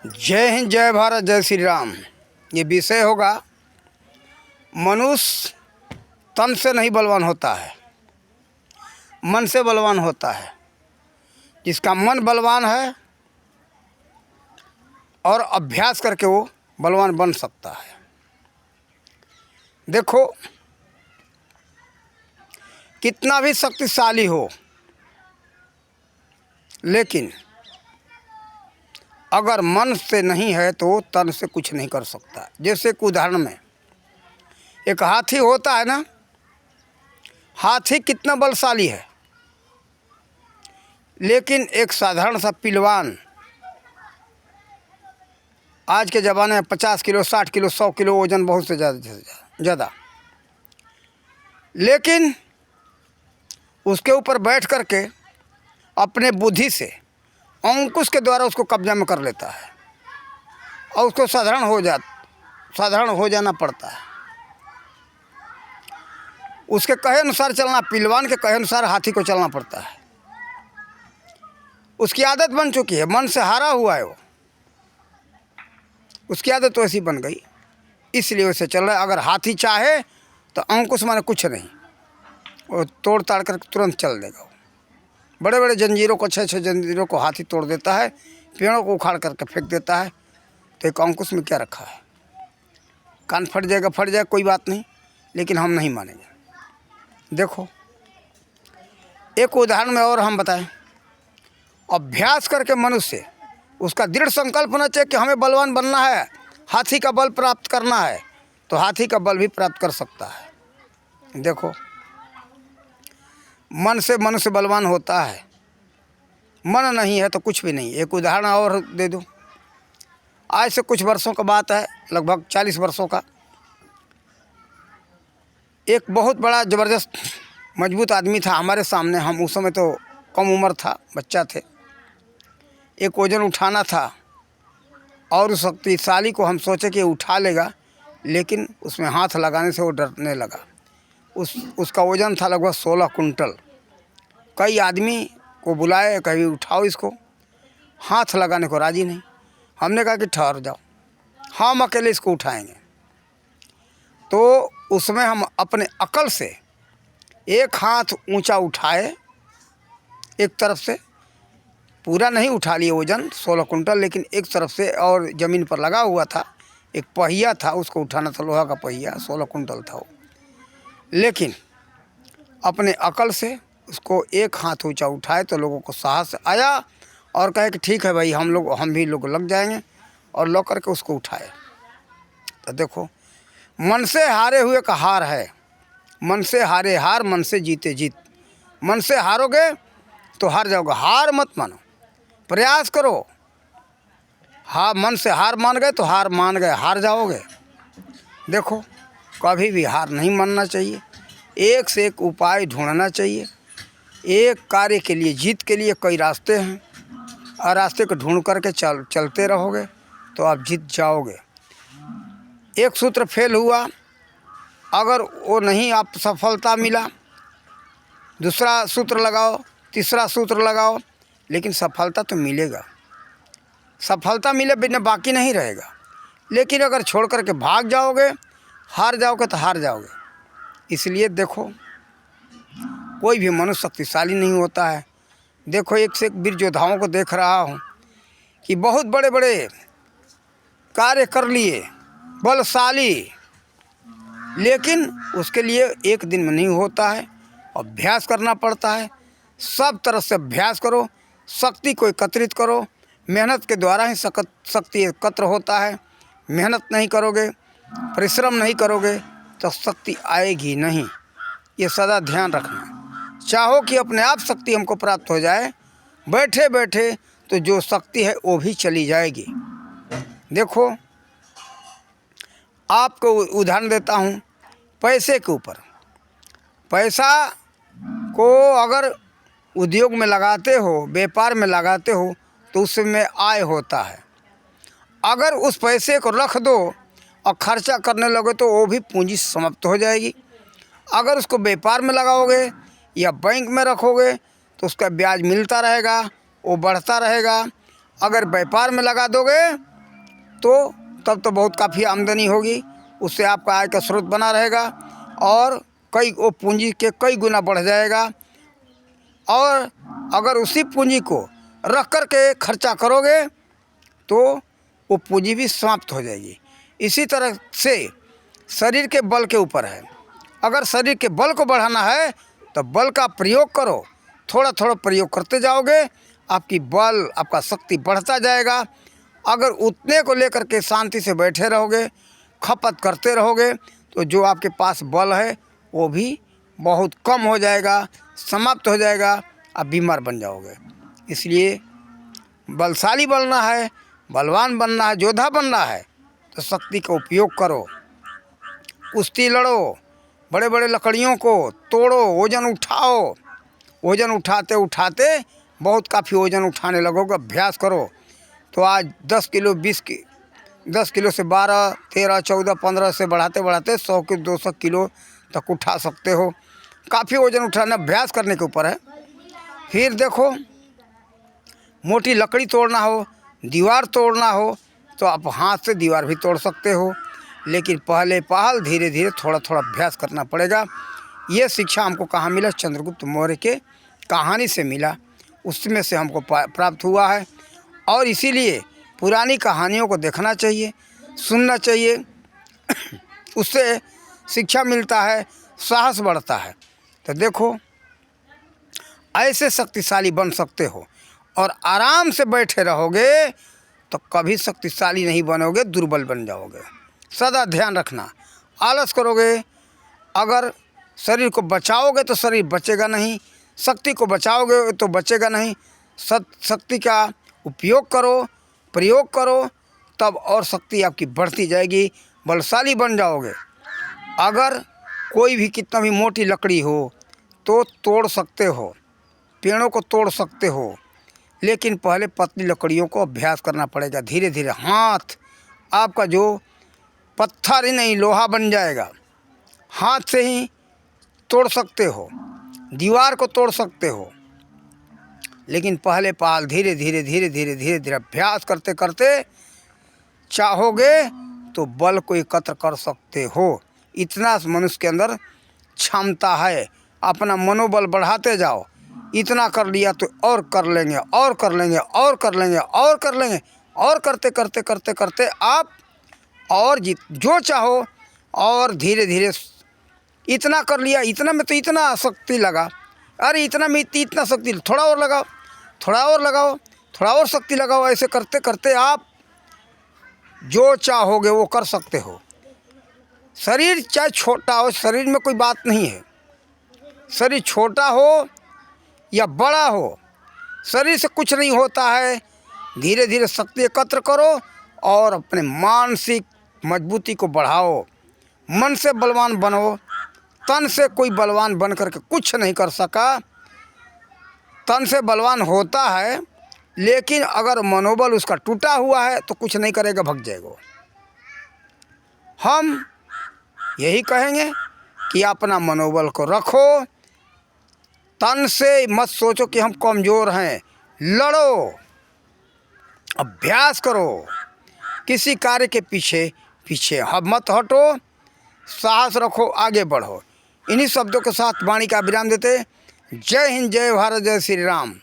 जय हिंद, जय भारत, जय श्री राम। ये विषय होगा, मनुष्य तन से नहीं बलवान होता है, मन से बलवान होता है। जिसका मन बलवान है और अभ्यास करके वो बलवान बन सकता है। देखो, कितना भी शक्तिशाली हो, लेकिन अगर मन से नहीं है तो तन से कुछ नहीं कर सकता। जैसे कि उदाहरण में एक हाथी होता है ना, हाथी कितना बलशाली है, लेकिन एक साधारण सा पिलवान आज के ज़माने में 50 किलो, 60 किलो, 100 किलो वजन, बहुत से ज़्यादा, लेकिन उसके ऊपर बैठ करके अपने बुद्धि से अंकुश के द्वारा उसको कब्जा में कर लेता है और उसको साधारण हो जाना पड़ता है। उसके कहे अनुसार चलना, पिलवान के कहे अनुसार हाथी को चलना पड़ता है। उसकी आदत बन चुकी है, मन से हारा हुआ है वो, उसकी आदत तो ऐसी बन गई, इसलिए वैसे चल रहा है। अगर हाथी चाहे तो अंकुश माने कुछ नहीं, वो तोड़ ताड़ कर तुरंत चल देगा। बड़े बड़े जंजीरों को, 6-6 जंजीरों को हाथी तोड़ देता है, पेड़ों को उखाड़ करके फेंक देता है। तो एक अंकुश में क्या रखा है? कान फट जाएगा, कोई बात नहीं, लेकिन हम नहीं मानेंगे। देखो, एक उदाहरण में और हम बताएं। अभ्यास करके मनुष्य, उसका दृढ़ संकल्प होना चाहिए कि हमें बलवान बनना है, हाथी का बल प्राप्त करना है, तो हाथी का बल भी प्राप्त कर सकता है। देखो, मन से मनुष्य बलवान होता है, मन नहीं है तो कुछ भी नहीं। एक उदाहरण और दे दूं। आज से कुछ वर्षों का बात है, लगभग 40 वर्षों का। एक बहुत बड़ा ज़बरदस्त मजबूत आदमी था हमारे सामने। हम उस समय तो कम उम्र था, बच्चा थे। एक वजन उठाना था और उस शक्तिशाली को हम सोचे कि उठा लेगा, लेकिन उसमें हाथ लगाने से वो डरने लगा। उसका वज़न था लगभग 16 कुंटल। कई आदमी को बुलाए, कभी उठाओ इसको, हाथ लगाने को राज़ी नहीं। हमने कहा कि ठहर जाओ, हम अकेले इसको उठाएंगे। तो उसमें हम अपने अकल से एक हाथ ऊंचा उठाए, एक तरफ से पूरा नहीं उठा लिए वज़न 16 कुंटल, लेकिन एक तरफ से, और ज़मीन पर लगा हुआ था एक पहिया था, उसको उठाना था, लोहा का पहिया, 16 कुंटल था वो। लेकिन अपने अकल से उसको एक हाथ ऊंचा उठाए तो लोगों को साहस आया और कहे कि ठीक है भाई, हम भी लोग लग जाएंगे, और लग करके उसको उठाए। तो देखो, मन से हारे हुए का हार है, मन से हारे हार, मन से जीते जीत। मन से हारोगे तो हार जाओगे, हार मत मानो, प्रयास करो। हाँ, मन से हार मान गए तो हार मान गए, हार जाओगे। देखो, कभी भी हार नहीं मानना चाहिए, एक से एक उपाय ढूंढना चाहिए। एक कार्य के लिए, जीत के लिए कई रास्ते हैं, और रास्ते को ढूंढ करके चलते रहोगे तो आप जीत जाओगे। एक सूत्र फेल हुआ, अगर वो नहीं, आप सफलता मिला, दूसरा सूत्र लगाओ, तीसरा सूत्र लगाओ, लेकिन सफलता तो मिलेगा। सफलता मिले बिना बाकी नहीं रहेगा। लेकिन अगर छोड़ करके भाग जाओगे, हार जाओगे तो हार जाओगे। इसलिए देखो, कोई भी मनुष्य शक्तिशाली नहीं होता है। देखो, एक से एक वीर योद्धाओं को देख रहा हूँ कि बहुत बड़े बड़े कार्य कर लिए, बलशाली, लेकिन उसके लिए एक दिन में नहीं होता है, अभ्यास करना पड़ता है। सब तरह से अभ्यास करो, शक्ति को एकत्रित करो। मेहनत के द्वारा ही शक्ति एकत्र होता है। मेहनत नहीं करोगे, परिश्रम नहीं करोगे तो शक्ति आएगी नहीं। ये सदा ध्यान रखना। चाहो कि अपने आप शक्ति हमको प्राप्त हो जाए, बैठे बैठे तो जो शक्ति है वो भी चली जाएगी। देखो, आपको उदाहरण देता हूँ पैसे के ऊपर। पैसा को अगर उद्योग में लगाते हो, व्यापार में लगाते हो, तो उसमें आय होता है। अगर उस पैसे को रख दो और खर्चा करने लगे तो वो भी पूंजी समाप्त हो जाएगी। अगर उसको व्यापार में लगाओगे या बैंक में रखोगे तो उसका ब्याज मिलता रहेगा, वो बढ़ता रहेगा। अगर व्यापार में लगा दोगे तो तब तो बहुत काफ़ी आमदनी होगी, उससे आपका आय का स्रोत बना रहेगा और कई वो पूंजी के कई गुना बढ़ जाएगा। और अगर उसी पूंजी को रख कर के खर्चा करोगे तो वो पूंजी भी समाप्त हो जाएगी। इसी तरह से शरीर के बल के ऊपर है। अगर शरीर के बल को बढ़ाना है तो बल का प्रयोग करो, थोड़ा थोड़ा प्रयोग करते जाओगे, आपकी बल आपका शक्ति बढ़ता जाएगा। अगर उतने को लेकर के शांति से बैठे रहोगे, खपत करते रहोगे, तो जो आपके पास बल है वो भी बहुत कम हो जाएगा, समाप्त हो जाएगा, आप बीमार बन जाओगे। इसलिए बलशाली बनना है, बलवान बनना है, योद्धा बनना है तो शक्ति का उपयोग करो, कुश्ती लड़ो, बड़े बड़े लकड़ियों को तोड़ो, वज़न उठाओ। वज़न उठाते उठाते बहुत काफ़ी वज़न उठाने लगोगे, अभ्यास करो तो आज 10 किलो 10 किलो से 12, 13, 14, 15 से बढ़ाते बढ़ाते 100 के 200 किलो तक उठा सकते हो। काफ़ी वज़न उठाना अभ्यास करने के ऊपर है। फिर देखो, मोटी लकड़ी तोड़ना हो, दीवार तोड़ना हो तो आप हाथ से दीवार भी तोड़ सकते हो, लेकिन पहल धीरे धीरे थोड़ा थोड़ा अभ्यास करना पड़ेगा। ये शिक्षा हमको कहाँ मिला? चंद्रगुप्त मौर्य के कहानी से मिला, उसमें से हमको प्राप्त हुआ है। और इसीलिए पुरानी कहानियों को देखना चाहिए, सुनना चाहिए, उससे शिक्षा मिलता है, साहस बढ़ता है। तो देखो, ऐसे शक्तिशाली बन सकते हो। और आराम से बैठे रहोगे तो कभी शक्तिशाली नहीं बनोगे, दुर्बल बन जाओगे। सदा ध्यान रखना, आलस करोगे, अगर शरीर को बचाओगे तो शरीर बचेगा नहीं, शक्ति को बचाओगे तो बचेगा नहीं। शक्ति का उपयोग करो, प्रयोग करो, तब और शक्ति आपकी बढ़ती जाएगी, बलशाली बन जाओगे। अगर कोई भी कितना भी मोटी लकड़ी हो तो तोड़ सकते हो, पेड़ों को तोड़ सकते हो, लेकिन पहले पतली लकड़ियों को अभ्यास करना पड़ेगा। धीरे धीरे हाथ आपका जो पत्थर ही नहीं लोहा बन जाएगा। हाथ से ही तोड़ सकते हो, दीवार को तोड़ सकते हो, लेकिन पहले धीरे धीरे धीरे धीरे धीरे धीरे अभ्यास करते करते चाहोगे तो बल को एकत्र कर सकते हो। इतना मनुष्य के अंदर क्षमता है। अपना मनोबल बढ़ाते जाओ, इतना कर लिया तो और कर लेंगे, और कर लेंगे, और कर लेंगे, और कर लेंगे, और करते करते करते करते आप और जो चाहो। और धीरे धीरे इतना कर लिया, इतना में तो इतना शक्ति लगा, अरे इतना में इतना शक्ति, थोड़ा और लगाओ, थोड़ा और लगाओ, थोड़ा और शक्ति लगाओ। ऐसे करते करते आप जो चाहोगे वो कर सकते हो। शरीर चाहे छोटा हो, शरीर में कोई बात नहीं है। शरीर छोटा हो या बड़ा हो, शरीर से कुछ नहीं होता है। धीरे धीरे शक्ति एकत्र करो और अपने मानसिक मजबूती को बढ़ाओ। मन से बलवान बनो, तन से कोई बलवान बन करके कुछ नहीं कर सका। तन से बलवान होता है, लेकिन अगर मनोबल उसका टूटा हुआ है तो कुछ नहीं करेगा, भाग जाएगा। हम यही कहेंगे कि अपना मनोबल को रखो, तन से मत सोचो कि हम कमज़ोर हैं। लड़ो, अभ्यास करो, किसी कार्य के पीछे पीछे मत हटो, साहस रखो, आगे बढ़ो। इन्हीं शब्दों के साथ वाणी का विराम देते। जय हिंद, जय भारत, जय श्री राम।